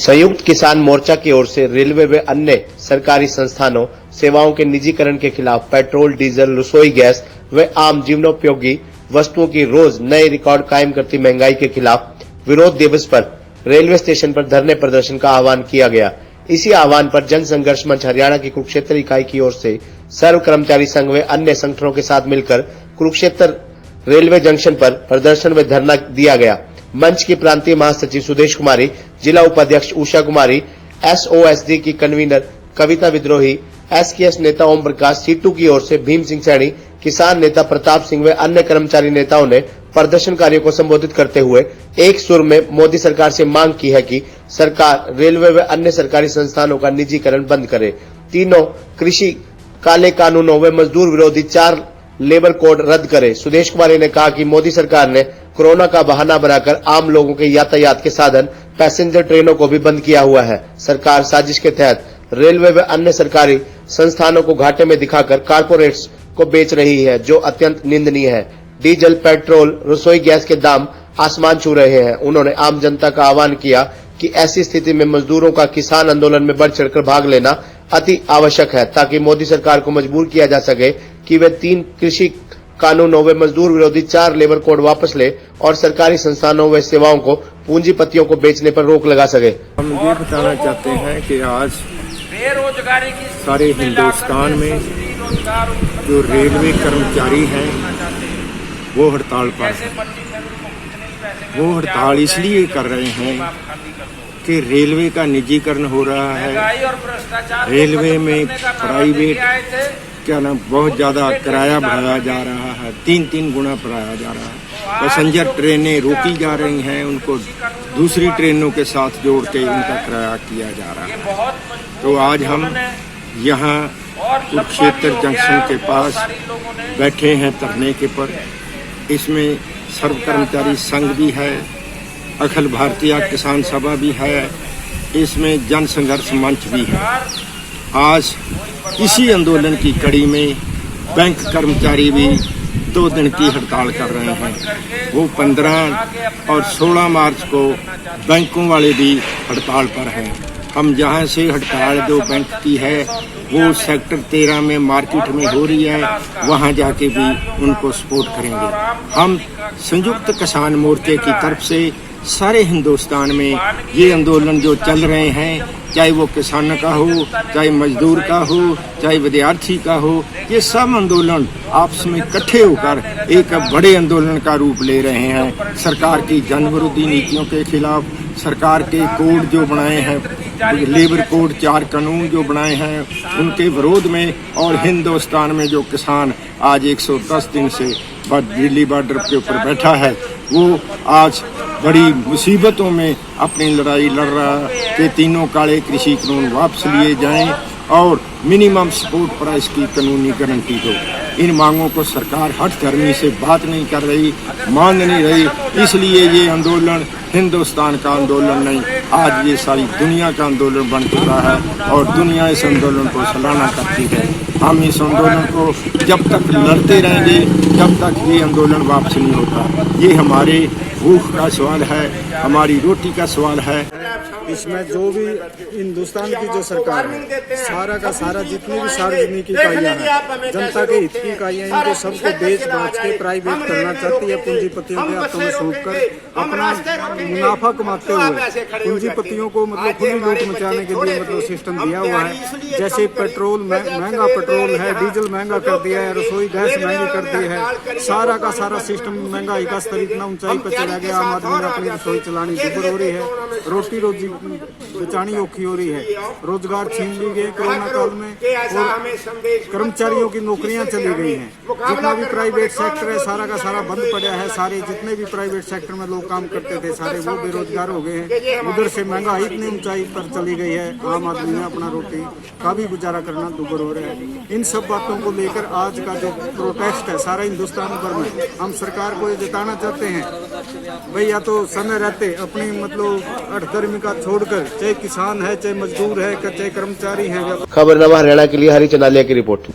संयुक्त किसान मोर्चा की ओर से रेलवे व अन्य सरकारी संस्थानों सेवाओं के निजीकरण के खिलाफ पेट्रोल, डीजल, रसोई गैस व आम जीवनोपयोगी वस्तुओं की रोज नए रिकॉर्ड कायम करती महंगाई के खिलाफ विरोध दिवस पर रेलवे स्टेशन पर धरने प्रदर्शन का आह्वान किया गया। इसी आह्वान पर जन संघर्ष मंच हरियाणा की कुरुक्षेत्र इकाई की ओर से सर्व कर्मचारी संघ व अन्य संगठनों के साथ मिलकर कुरुक्षेत्र रेलवे जंक्शन पर प्रदर्शन व धरना दिया गया। मंच की प्रांतीय महासचिव सुदेश कुमारी, जिला उपाध्यक्ष उषा कुमारी, SOSD की कन्वीनर कविता विद्रोही, SKS नेता ओम प्रकाश, सीटू की ओर से भीम सिंह सैनी, किसान नेता प्रताप सिंह व अन्य कर्मचारी नेताओं ने प्रदर्शनकारियों को संबोधित करते हुए एक सुर में मोदी सरकार से मांग की है कि सरकार रेलवे व अन्य सरकारी संस्थानों का निजीकरण बंद करे, तीनों कृषि काले कानूनों व मजदूर विरोधी 4 लेबर कोड रद्द करे। सुदेश कुमारी ने कहा कि मोदी सरकार ने कोरोना का बहाना बनाकर आम लोगों के यातायात के साधन पैसेंजर ट्रेनों को भी बंद किया हुआ है। सरकार साजिश के तहत रेलवे व अन्य सरकारी संस्थानों को घाटे में दिखाकर कारपोरेट्स को बेच रही है, जो अत्यंत निंदनीय है। डीजल, पेट्रोल, रसोई गैस के दाम आसमान छू रहे हैं। उन्होंने आम जनता का आह्वान किया कि ऐसी स्थिति में मजदूरों का किसान आंदोलन में बढ़ चढ़कर भाग लेना अति आवश्यक है, ताकि मोदी सरकार को मजबूर किया जा सके कि वे 3 कृषि कानूनों व मजदूर विरोधी 4 लेबर कोड वापस ले और सरकारी संस्थानों व सेवाओं को पूंजीपतियों को बेचने पर रोक लगा सके। हम ये बताना चाहते हैं कि आज बेरोजगारी की सारे हिंदुस्तान में जो रेलवे कर्मचारी हैं वो हड़ताल पर हैं। वो हड़ताल इसलिए कर रहे हैं कि रेलवे का निजीकरण हो रहा है। रेलवे में प्राइवेट बहुत ज्यादा किराया बढ़ाया जा रहा है, 3 गुना बढ़ाया जा रहा है। पैसेंजर ट्रेनें रोकी जा रही हैं, उनको दूसरी ट्रेनों के साथ जोड़ के उनका किराया किया जा रहा है। तो आज हम यहाँ कुरुक्षेत्र जंक्शन के पास बैठे हैं धरने के पर। इसमें सर्व कर्मचारी संघ भी है, अखिल भारतीय किसान सभा भी है, इसमें जन संघर्ष मंच भी है। आज इसी आंदोलन की कड़ी में बैंक कर्मचारी भी 2 दिन की हड़ताल कर रहे हैं। वो 15 और 16 मार्च को बैंकों वाले भी हड़ताल पर हैं। हम जहां से हड़ताल जो बैंक की है वो सेक्टर 13 में मार्केट में हो रही है, वहां जाके भी उनको सपोर्ट करेंगे। हम संयुक्त किसान मोर्चे की तरफ से सारे हिंदुस्तान में ये आंदोलन जो चल रहे हैं, चाहे वो किसान का हो, चाहे मजदूर का हो, चाहे विद्यार्थी का हो, ये सब आंदोलन आपस में इकट्ठे होकर एक बड़े आंदोलन का रूप ले रहे हैं। सरकार की जन विरोधी नीतियों के खिलाफ, सरकार के कोड जो बनाए हैं, लेबर कोड 4 कानून जो बनाए हैं, उनके विरोध में। और हिंदुस्तान में जो किसान आज 110 दिन से दिल्ली बॉर्डर के ऊपर बैठा है, वो आज बड़ी मुसीबतों में अपनी लड़ाई लड़ रहा है कि 3 काले कृषि कानून वापस लिए जाएं और मिनिमम सपोर्ट प्राइस की कानूनी गारंटी दो। इन मांगों को सरकार हठधर्मी से बात नहीं कर रही, मान नहीं रही। इसलिए ये आंदोलन हिंदुस्तान का आंदोलन नहीं, आज ये सारी दुनिया का आंदोलन बन चुका है और दुनिया इस आंदोलन को सराहना करती है। हम इस आंदोलन को जब तक लड़ते रहेंगे, जब तक ये आंदोलन वापस नहीं होता। ये हमारे भूख का सवाल है, हमारी रोटी का सवाल है। इसमें जो भी हिंदुस्तान की जो सरकार है, सारा का सारा जितनी भी सार्वजनिक इकाइयां हैं, जनता के हित की इकाइयां, इनको सबको बेच बाच के प्राइवेट करना चाहती है। पूंजीपतियों के हाथों में सौंप कर अपना मुनाफा कमाते हुए पूंजीपतियों को खुली लूट मचाने के लिए सिस्टम दिया हुआ है। जैसे पेट्रोल महंगा पेट्रोल है, डीजल महंगा कर दिया है, रसोई गैस महंगी कर दी है। सारा का सारा सिस्टम महंगाई का स्तर इतना ऊंचाई पर चला गया, आम आदमी ने अपनी रसोई चलानी दुर्भर हो रही है, रोटी रोजी बचानी औखी हो रही है, रोजगार छीन ली गए कोरोना काल में और कर्मचारियों की नौकरियां चली गई हैं। जितना भी प्राइवेट सेक्टर है सारा का सारा बंद पड़ा है। सारे जितने भी प्राइवेट सेक्टर में लोग काम करते थे सारे वो बेरोजगार हो गए हैं। उधर से महंगाई इतनी ऊंचाई पर चली गई है, आम आदमी ने अपना रोटी का भी गुजारा करना दुर्भर हो रहा है। इन सब बातों को लेकर आज का जो प्रोटेस्ट है सारा हिंदुस्तान भर में, हम सरकार को ये जताना चाहते हैं भाई या तो समय रहते अपनी हठधर्मी का छोड़कर, चाहे किसान है, चाहे मजदूर है, चाहे कर्मचारी है। खबर नवा हरियाणा के लिए हरी चंदालिया की रिपोर्ट।